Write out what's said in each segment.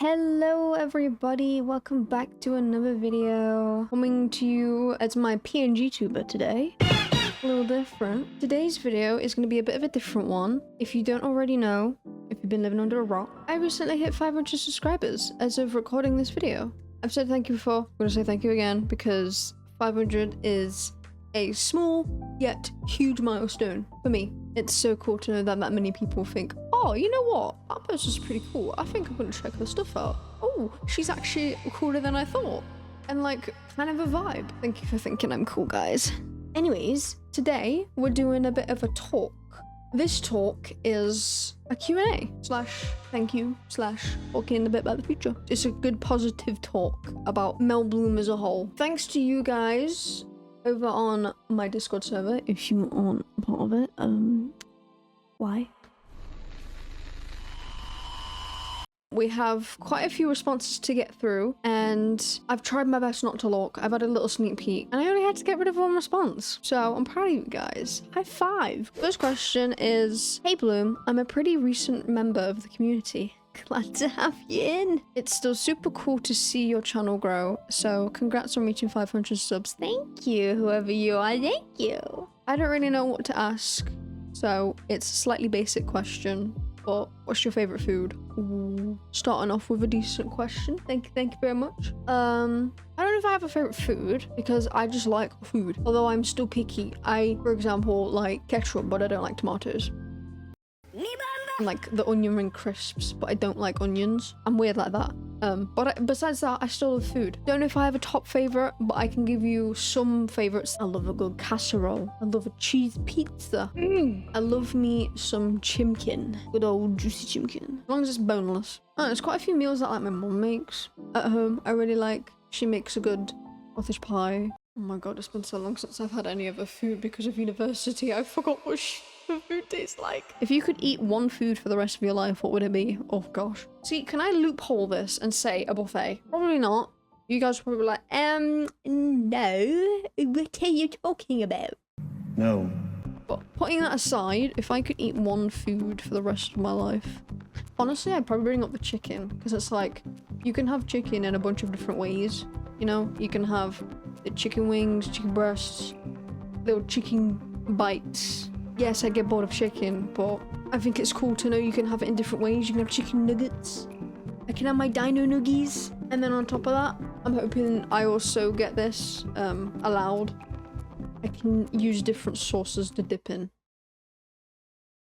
Hello everybody, welcome back to another video. Coming to you as my PNG tuber today. A little different. Today's video is going to be a bit of a different one. If you don't already know, if you've been living under a rock, I recently hit 500 subscribers as of recording this video. I've said thank you before, I'm going to say thank you again because 500 is a small yet huge milestone for me. It's so cool to know that that many people think, oh, you know what? That person's pretty cool. I think I'm gonna check her stuff out. Oh, she's actually cooler than I thought. And like, kind of a vibe. Thank you for thinking I'm cool, guys. Anyways, today we're doing a bit of a talk. This talk is a Q&A / thank you / talking a bit about the future. It's a good positive talk about melbloom as a whole. Thanks to you guys over on my Discord server, if you aren't part of it. Why? We have quite a few responses to get through, and I've tried my best not to look. I've had a little sneak peek, and I only had to get rid of one response. So I'm proud of you guys. High five. First question is, hey Bloom, I'm a pretty recent member of the community. Glad to have you in. It's still super cool to see your channel grow, so congrats on reaching 500 subs. Thank you, whoever you are, thank you. I don't really know what to ask, so it's a slightly basic question, but what's your favorite food? Ooh, starting off with a decent question. Thank you very much. I don't know if I have a favorite food because I just like food, although I'm still picky. I, for example, like ketchup, but I don't like tomatoes. Like the onion ring crisps, but I don't like onions. I'm weird like that. Besides that, I still love food. Don't know if I have a top favorite, but I can give you some favorites. I love a good casserole. I love a cheese pizza. I love me some chimkin. Good old juicy chimkin. As long as it's boneless. Oh, there's quite a few meals that like my mom makes at home. I really like. She makes a good sausage pie. Oh my god, it's been so long since I've had any other food because of university. I forgot what food tastes like. If you could eat one food for the rest of your life, what would it be? Oh gosh. See, can I loophole this and say a buffet? Probably not. You guys are probably like, no. What are you talking about? No. But putting that aside, if I could eat one food for the rest of my life, honestly, I'd probably bring up the chicken, because it's like, you can have chicken in a bunch of different ways. You know, you can have the chicken wings, chicken breasts, little chicken bites. Yes, I get bored of chicken, but I think it's cool to know you can have it in different ways. You can have chicken nuggets. I can have my dino nuggies. And then on top of that, I'm hoping I also get this allowed. I can use different sauces to dip in.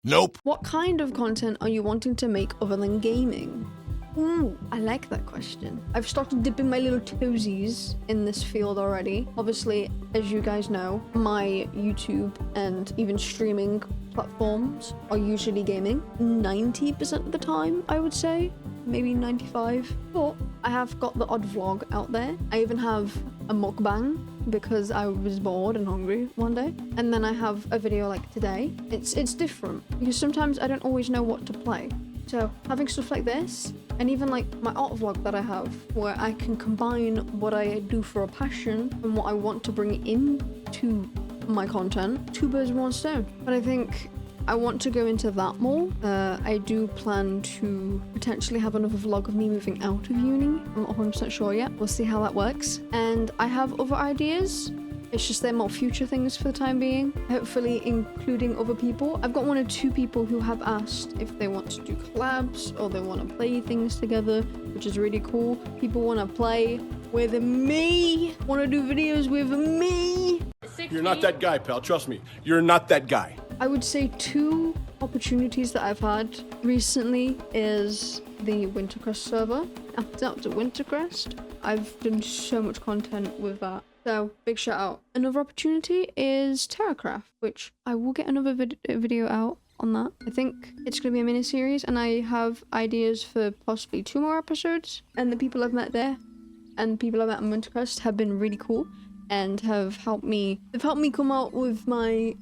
Nope. What kind of content are you wanting to make other than gaming? Ooh, I like that question. I've started dipping my little toesies in this field already. Obviously, as you guys know, my YouTube and even streaming platforms are usually gaming. 90% of the time, I would say. Maybe 95. But I have got the odd vlog out there. I even have a mukbang because I was bored and hungry one day. And then I have a video like today. It's different because sometimes I don't always know what to play. So having stuff like this, and even like my art vlog that I have, where I can combine what I do for a passion and what I want to bring into my content, two birds with one stone. But I think I want to go into that more. I do plan to potentially have another vlog of me moving out of uni. I'm not 100% sure yet. We'll see how that works. And I have other ideas. It's just they're more future things for the time being, hopefully including other people. I've got 1 or 2 people who have asked if they want to do collabs or they want to play things together, which is really cool. People want to play with me, want to do videos with me. You're not that guy, pal. Trust me. You're not that guy. I would say 2 opportunities that I've had recently is the Wintercrest server. Shout out to Wintercrest. I've done so much content with that. So, big shout out. Another opportunity is TerraCraft, which I will get another video out on that. I think it's going to be a mini-series, and I have ideas for possibly 2 more episodes. And the people I've met there, and the people I've met on Wintercrest have been really cool, and have helped me. They've helped me come out with my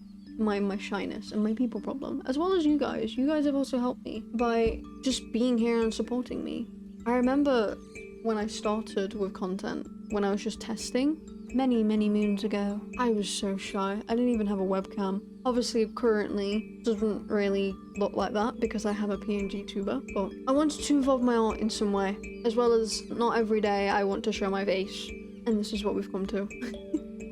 shyness and my people problem, as well as you guys. You guys have also helped me by just being here and supporting me. I remember when I started with content, when I was just testing, many moons ago. I was so shy. I didn't even have a webcam. Obviously, it currently doesn't really look like that because I have a PNG tuber, but I wanted to involve my art in some way, as well as not every day I want to show my face, and this is what we've come to.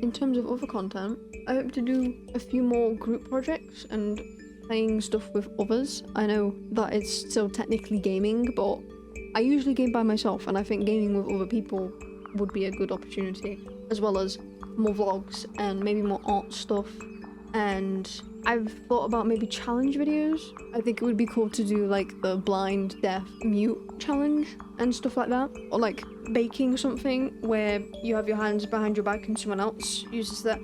In terms of other content, I hope to do a few more group projects and playing stuff with others. I know that it's still technically gaming, but I usually game by myself, and I think gaming with other people would be a good opportunity, as well as more vlogs and maybe more art stuff. And I've thought about maybe challenge videos. I think it would be cool to do like the blind, deaf, mute challenge and stuff like that, or like baking something where you have your hands behind your back and someone else uses their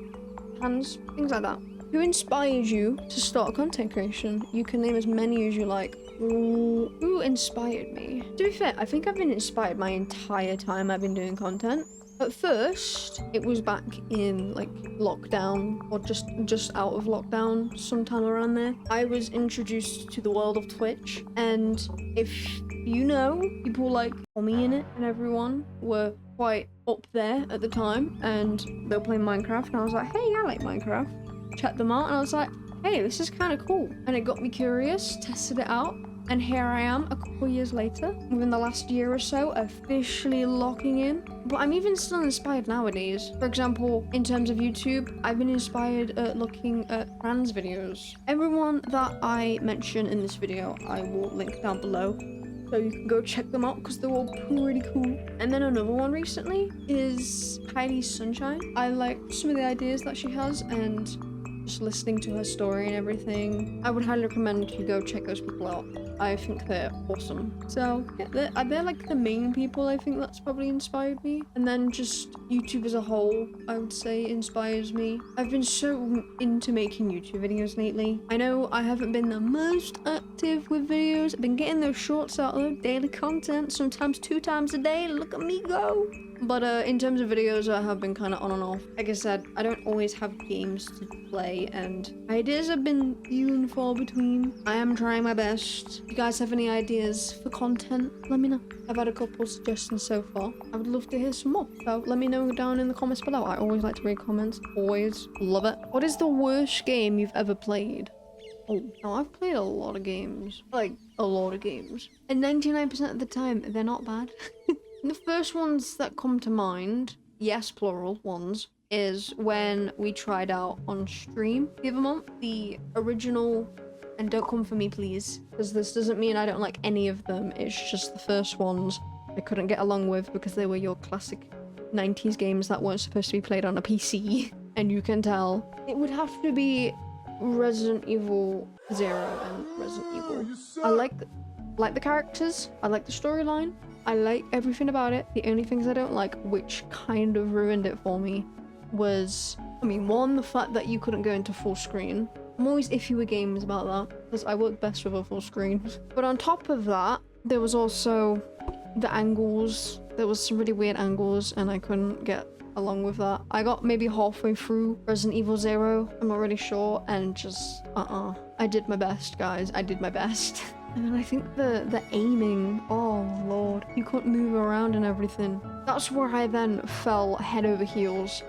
hands, things like that. Who inspires you to start content creation? You can name as many as you like. Who inspired me? To be fair, I think I've been inspired my entire time I've been doing content. At first, it was back in like lockdown or just out of lockdown, sometime around there. I was introduced to the world of Twitch, and if you know, people like Tommy in it and everyone were quite up there at the time, and they were playing Minecraft, and I was like, hey, I like Minecraft. Checked them out, and I was like, hey, this is kind of cool. And it got me curious, tested it out. And here I am a couple years later, within the last year or so, officially locking in. But I'm even still inspired nowadays. For example, in terms of YouTube, I've been inspired at looking at trans videos. Everyone that I mention in this video, I will link down below, so you can go check them out because they're all pretty cool. And then another one recently is Heidi's Sunshine. I like some of the ideas that she has, and just listening to her story and everything. I would highly recommend you go check those people out. I think they're awesome. So yeah, they're like the main people I think that's probably inspired me. And then just YouTube as a whole, I would say, inspires me. I've been so into making YouTube videos lately. I know I haven't been the most active with videos. I've been getting those shorts out though, daily content, sometimes 2 times a day. Look at me go. But in terms of videos, I have been kind of on and off. Like I said, I don't always have games to play, and ideas have been few and far between. I am trying my best. If you guys have any ideas for content, let me know. I've had a couple suggestions so far. I would love to hear some more. So let me know down in the comments below. I always like to read comments. Always love it. What is the worst game you've ever played? Oh, now I've played a lot of games. Like, a lot of games. And 99% of the time, they're not bad. The first ones that come to mind, yes, plural ones, is when we tried out on stream the other month, the original, and don't come for me please, because this doesn't mean I don't like any of them, it's just the first ones I couldn't get along with because they were your classic 90s games that weren't supposed to be played on a PC, and you can tell. It would have to be Resident Evil 0 and Resident Evil. I like the characters, I like the storyline, I like everything about it. The only things I don't like, which kind of ruined it for me, was, I mean, one, the fact that you couldn't go into full screen. I'm always iffy with games about that, because I work best with a full screen. But on top of that, there was also the angles. There was some really weird angles, and I couldn't get along with that. I got maybe halfway through Resident Evil 0, I'm not really sure, and just, I did my best, guys. I did my best. And then I think the aiming, oh lord, you couldn't move around and everything. That's where I then fell head over heels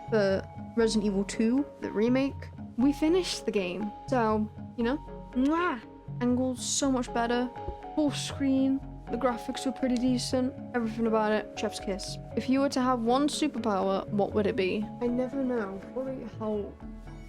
for Resident Evil 2, the remake. We finished the game, so, you know, mwah! Angles so much better, full screen, the graphics were pretty decent, everything about it, chef's kiss. If you were to have one superpower, what would it be? I never know how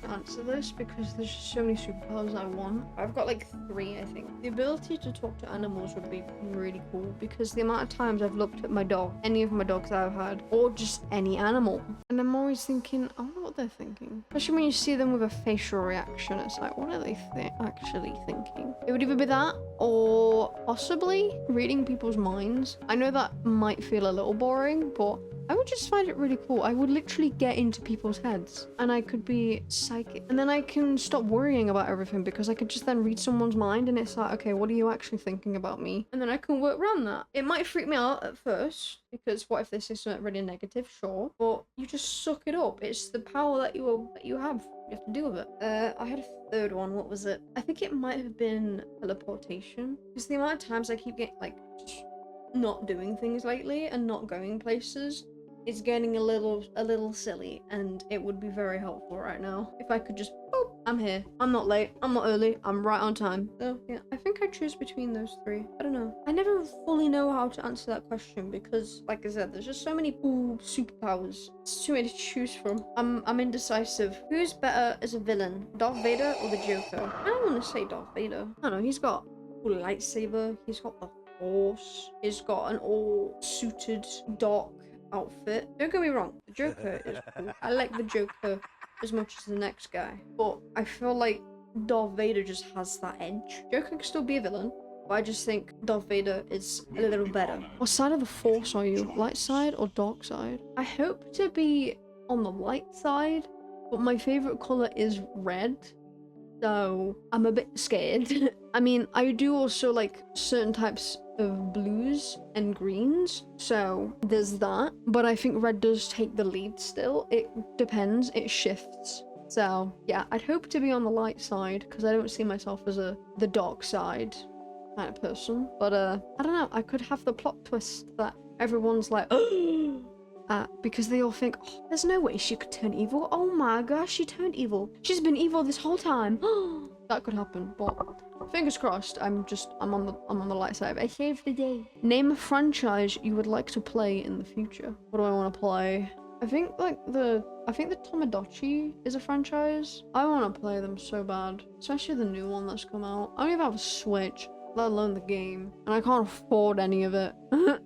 to answer this because there's just so many superpowers I want. I've got like 3, I think. The ability to talk to animals would be really cool because the amount of times I've looked at my dog, any of my dogs I've had, or just any animal, and I'm always thinking, I wonder what they're thinking. Especially when you see them with a facial reaction, it's like, what are they actually thinking? It would either be that or possibly reading people's minds. I know that might feel a little boring, but I would just find it really cool. I would literally get into people's heads and I could be psychic. And then I can stop worrying about everything because I could just then read someone's mind and it's like, okay, what are you actually thinking about me? And then I can work around that. It might freak me out at first because what if this is something really negative? Sure. But you just suck it up. It's the power that you have. You have to deal with it. I had a third one. What was it? I think it might have been teleportation. Because the amount of times I keep getting like just not doing things lately and not going places, is getting a little silly, and it would be very helpful right now if I could just boop, I'm here. I'm not late. I'm not early. I'm right on time. So yeah, I think I choose between those three. I don't know. I never fully know how to answer that question because, like I said, there's just so many cool superpowers. It's too many to choose from. I'm indecisive. Who's better as a villain, Darth Vader or the Joker? I don't want to say Darth Vader. I don't know. He's got a cool lightsaber. He's got the Force. He's got an all-suited dark outfit. Don't get me wrong. The Joker is cool. I like the Joker as much as the next guy, but I feel like Darth Vader just has that edge. Joker can still be a villain, but I just think Darth Vader is a little better. What side of the Force are you? Light side or dark side? I hope to be on the light side, but my favorite color is red, so I'm a bit scared. I mean, I do also like certain types of blues and greens, so there's that, but I think red does take the lead still. It depends, it shifts. So yeah, I'd hope to be on the light side because I don't see myself as the dark side kind of person, but I don't know, I could have the plot twist that everyone's like because they all think, oh, there's no way she could turn evil. Oh my gosh, she turned evil. She's been evil this whole time. That could happen, but fingers crossed. I'm on the light side. I saved the day. Name a franchise you would like to play in the future. What do I want to play? I think the Tamagotchi is a franchise. I want to play them so bad, especially the new one that's come out. I don't even have a Switch, let alone the game, and I can't afford any of it.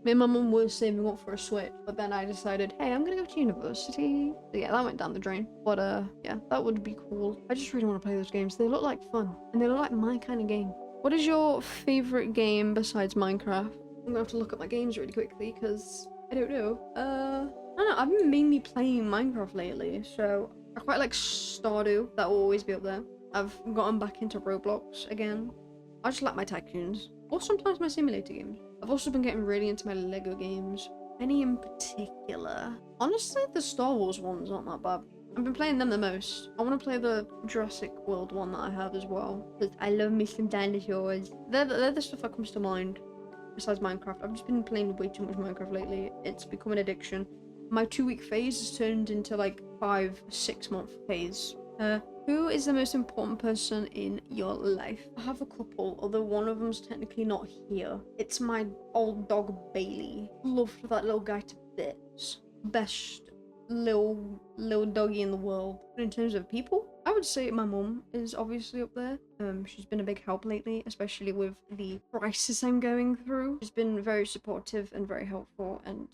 Me and my mum were saving up for a Switch, but then I decided, hey, I'm gonna go to university. So yeah, that went down the drain. But yeah, that would be cool. I just really want to play those games. They look like fun, and they look like my kind of game. What is your favorite game besides Minecraft? I'm gonna have to look up my games really quickly because I don't know. I don't know. I've been mainly playing Minecraft lately, so I quite like Stardew. That will always be up there. I've gotten back into Roblox again. I just like my tycoons, or sometimes my simulator games. I've also been getting really into my Lego games. Any in particular? Honestly, the Star Wars ones aren't that bad. I've been playing them the most. I want to play the Jurassic World one that I have as well, because I love me some dinosaurs. They're the stuff that comes to mind besides Minecraft. I've just been playing way too much Minecraft lately. It's become an addiction. My 2-week phase has turned into like 5-6 month phase. Who is the most important person in your life? I have a couple, although one of them's technically not here. It's my old dog Bailey. Loved that little guy to bits. Best little doggy in the world. But in terms of people, I would say my mum is obviously up there. She's been a big help lately, especially with the crisis I'm going through. She's been very supportive and very helpful, and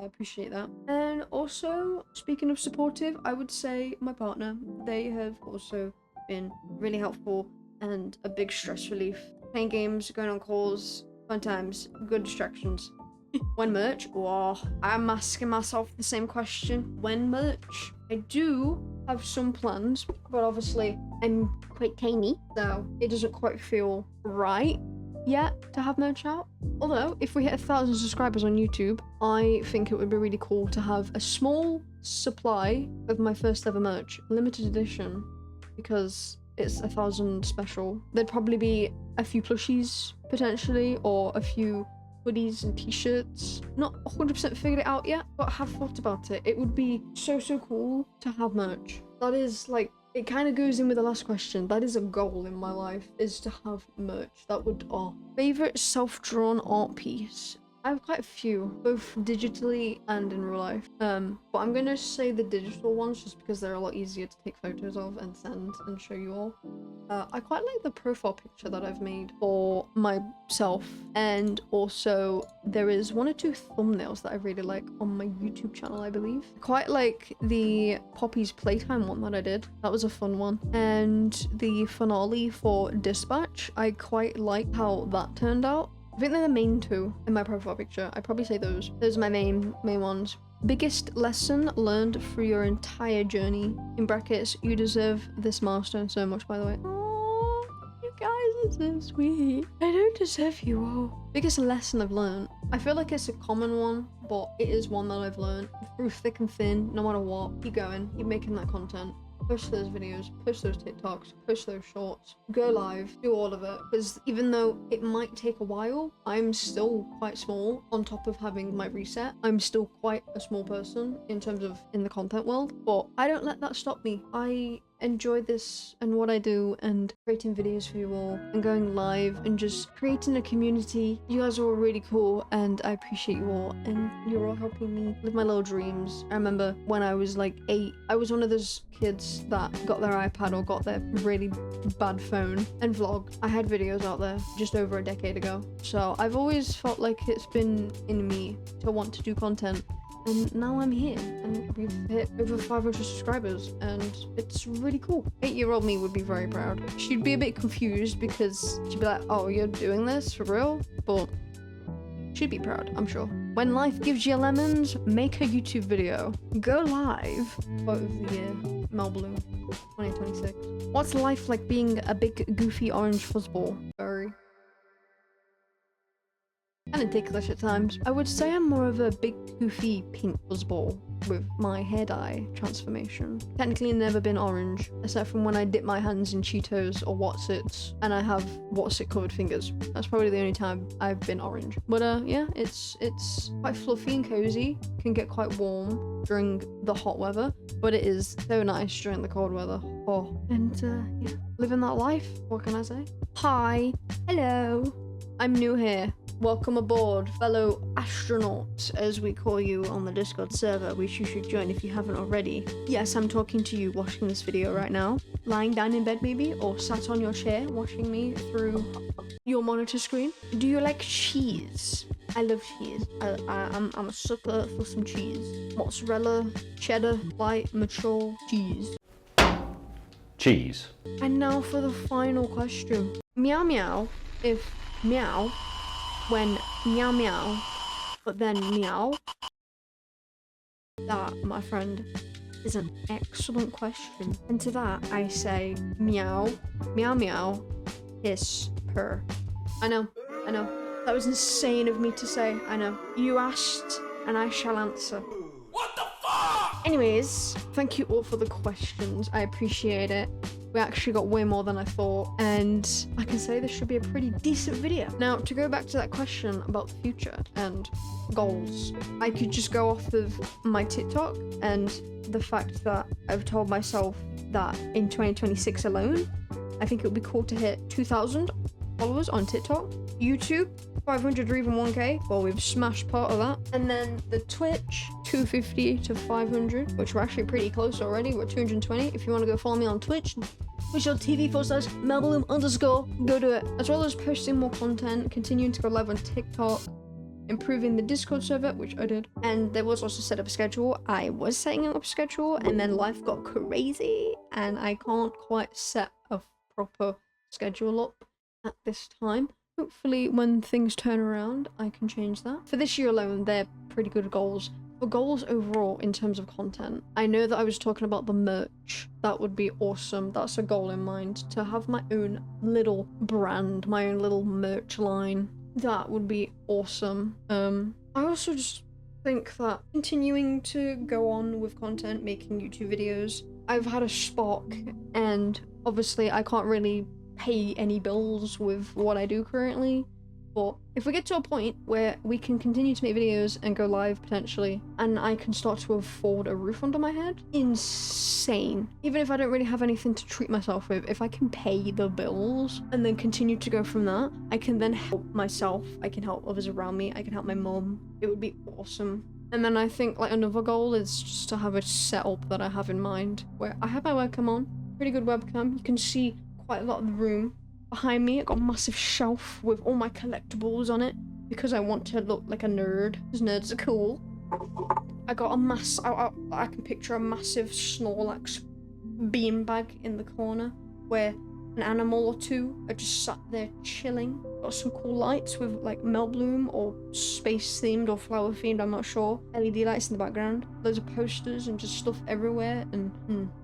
I appreciate that. And also, speaking of supportive, I would say my partner. They have also been really helpful and a big stress relief. Playing games, going on calls, fun times, good distractions. When merch? Oh, I'm asking myself the same question. When merch? I do have some plans, but obviously I'm quite tiny, so it doesn't quite feel right yet to have merch out. Although, if we hit 1,000 subscribers on YouTube, I think it would be really cool to have a small supply of my first ever merch, limited edition, because it's 1,000 special. There'd probably be a few plushies, potentially, or a few hoodies and t-shirts. Not 100% figured it out yet, but have thought about it. It would be so cool to have merch. That is like, it kind of goes in with the last question. That is a goal in my life, is to have merch. That would, favorite self-drawn art piece. I have quite a few, both digitally and in real life. But I'm gonna say the digital ones just because they're a lot easier to take photos of and send and show you all. I quite like the profile picture that I've made for myself, and also there is 1 or 2 thumbnails that I really like on my YouTube channel, I believe. Quite like the Poppy's Playtime one that I did. That was a fun one. And the finale for Dispatch, I quite like how that turned out. I think they're the main 2 in my profile picture. I'd probably say those. Those are my main ones. Biggest lesson learned through your entire journey. In brackets, you deserve this milestone so much, by the way. Oh, you guys are so sweet. I don't deserve you all. Biggest lesson I've learned. I feel like it's a common one, but it is one that I've learned through thick and thin, no matter what. Keep going, keep making that content. post those videos, post those TikToks, post those shorts, go live, do all of it. Because even though it might take a while, I'm still quite small on top of having my reset. I'm still quite a small person in terms of in the content world, but I don't let that stop me. I enjoy this and what I do and creating videos for you all and going live and just creating a community. You guys are all really cool and I appreciate you all and you're all helping me live my little dreams. I remember when I was like 8, I was one of those kids that got their iPad or got their really bad phone and vlogged. I had videos out there just over a decade ago. So I've always felt like it's been in me to want to do content. And now I'm here, and we've hit over 500 subscribers, and it's really cool. 8-year-old me would be very proud. She'd be a bit confused because she'd be like, oh, you're doing this for real? But she'd be proud, I'm sure. When life gives you lemons, make a YouTube video. Go live. Quote of the year, melbloom, 2026. What's life like being a big, goofy orange fuzzball? Very. Kind of ticklish at times. I would say I'm more of a big goofy pink fuzzball with my hair dye transformation. Technically never been orange, except from when I dip my hands in Cheetos or What's-Its and I have What's-It covered fingers. That's probably the only time I've been orange. But yeah, it's quite fluffy and cozy. Can get quite warm during the hot weather, but it is so nice during the cold weather. Oh, and yeah, living that life. What can I say? Hi, hello. I'm new here. Welcome aboard, fellow astronauts, as we call you on the Discord server, which you should join if you haven't already. Yes, I'm talking to you watching this video right now, lying down in bed maybe, or sat on your chair watching me through your monitor screen. Do you like cheese? I love cheese. I'm a sucker for some cheese. Mozzarella, cheddar, light, mature cheese. Cheese. And now for the final question. Meow meow, if meow, when meow meow, but then meow? That, my friend, is an excellent question. And to that, I say meow, meow meow, hiss, purr. I know. That was insane of me to say, I know. You asked, and I shall answer. What the fuck? Anyways, thank you all for the questions. I appreciate it. We actually got way more than I thought, and I can say this should be a pretty decent video. Now, to go back to that question about the future and goals, I could just go off of my TikTok and the fact that I've told myself that in 2026 alone, I think it would be cool to hit 2,000 followers on TikTok. YouTube, 500 or even 1k. Well, we've smashed part of that. And then the Twitch, 250 to 500, which we're actually pretty close already. We're 220. If you want to go follow me on Twitch, twitch.tv/melbloom_, go do it. As well as posting more content, continuing to go live on TikTok, improving the Discord server, which I did. And there was also set up a schedule. I was setting up a schedule, and then life got crazy, and I can't quite set a proper schedule up at this time. Hopefully when things turn around, I can change that. For this year alone, they're pretty good goals. For goals overall in terms of content, I know that I was talking about the merch. That would be awesome. That's a goal in mind, to have my own little brand, my own little merch line. That would be awesome. I also just think that continuing to go on with content, making YouTube videos. I've had a spark, and obviously I can't really pay any bills with what I do currently, but if we get to a point where we can continue to make videos and go live potentially, and I can start to afford a roof under my head, insane. Even if I don't really have anything to treat myself with, if I can pay the bills and then continue to go from that, I can then help myself, I can help others around me, I can help my mum. It would be awesome. And then I think like another goal is just to have a setup that I have in mind where I have my webcam on, pretty good webcam. You can see quite a lot of the room behind me. I got a massive shelf with all my collectibles on it because I want to look like a nerd, because nerds are cool. I got a I can picture a massive Snorlax beanbag in the corner where an animal or two are just sat there chilling. Got some cool lights with like melbloom or space themed or flower themed, I'm not sure. LED lights in the background. Loads of posters and just stuff everywhere, and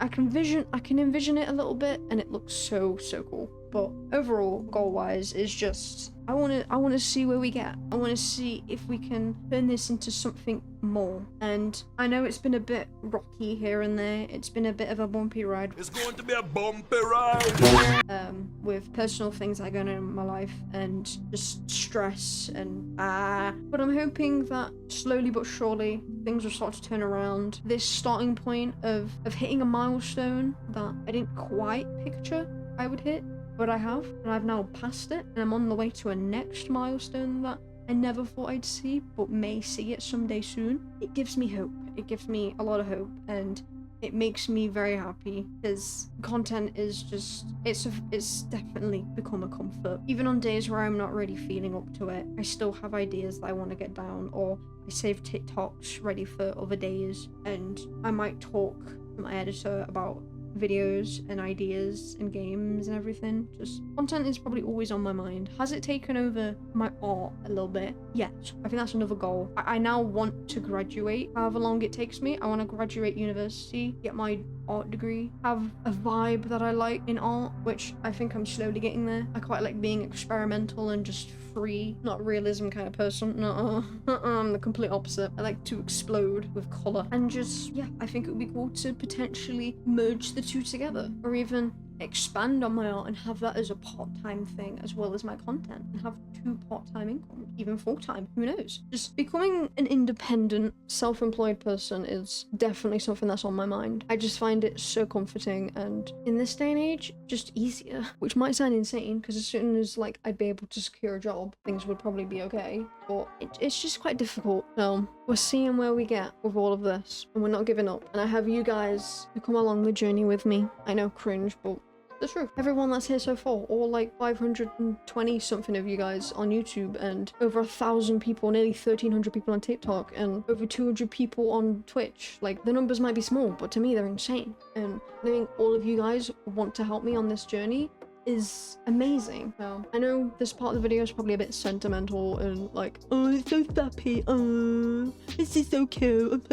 I can envision it a little bit, and it looks so cool. But overall, goal-wise, is just I want to see where we get. I want to see if we can turn this into something more. And I know it's been a bit rocky here and there. It's been a bit of a bumpy ride. It's going to be a bumpy ride. With personal things that are going on in my life and just stress and but I'm hoping that slowly but surely things will start to turn around. This starting point of hitting a milestone that I didn't quite picture I would hit, but I have, and I've now passed it, and I'm on the way to a next milestone that I never thought I'd see, but may see it someday soon. It gives me hope. It gives me a lot of hope, and it makes me very happy because content is just, it's definitely become a comfort. Even on days where I'm not really feeling up to it, I still have ideas that I want to get down, or I save TikToks ready for other days, and I might talk to my editor about videos and ideas and games and everything. Just content is probably always on my mind. Has it taken over my art a little bit? Yes. I think that's another goal. I now want to graduate, however long it takes me. I want to graduate university, get my art degree, have a vibe that I like in art, which I think I'm slowly getting there. I quite like being experimental and just free, not realism kind of person. No, I'm the complete opposite. I like to explode with color and just, yeah, I think it would be cool to potentially merge the two together, or even expand on my art and have that as a part-time thing as well as my content, and have 2 part-time income, even full-time, who knows. Just becoming an independent, self-employed person is definitely something that's on my mind. I just find it so comforting, and in this day and age, just easier, which might sound insane because as soon as like I'd be able to secure a job, things would probably be okay, but it's just quite difficult. So we're seeing where we get with all of this, and we're not giving up, and I have you guys who come along the journey with me. I know, cringe, but the truth. Everyone that's here so far, all like 520 something of you guys on YouTube, and over 1,000 people, nearly 1,300 people on TikTok, and over 200 people on Twitch. Like, the numbers might be small, but to me they're insane. And knowing all of you guys want to help me on this journey is amazing. So I know this part of the video is probably a bit sentimental and like, oh, it's so sappy, oh, this is so cute.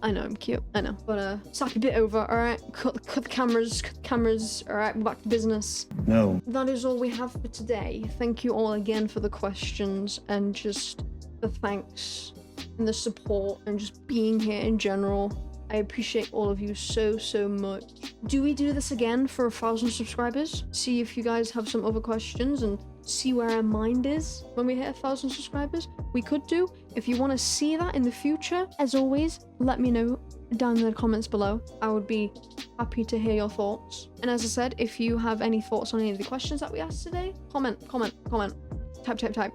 I know I'm cute, I know, but sappy bit over. All right, cut the cameras, all right, back to business. No. That is all we have for today. Thank you all again for the questions and just the thanks and the support and just being here in general. I appreciate all of you so much. Do we do this again for 1,000 subscribers? See if you guys have some other questions and see where our mind is when we hit 1,000 subscribers? We could do. If you want to see that in the future, as always, let me know down in the comments below. I would be happy to hear your thoughts. And as I said, if you have any thoughts on any of the questions that we asked today, comment. Type.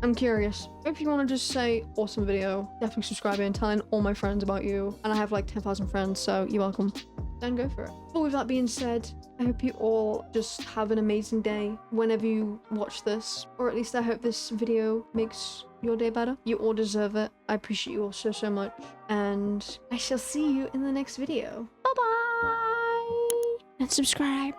I'm curious. If you want to just say awesome video, definitely subscribe and telling all my friends about you. And I have like 10,000 friends, so you're welcome. Then go for it. But with that being said, I hope you all just have an amazing day whenever you watch this, or at least I hope this video makes your day better. You all deserve it. I appreciate you all so much, and I shall see you in the next video. Bye bye, and subscribe.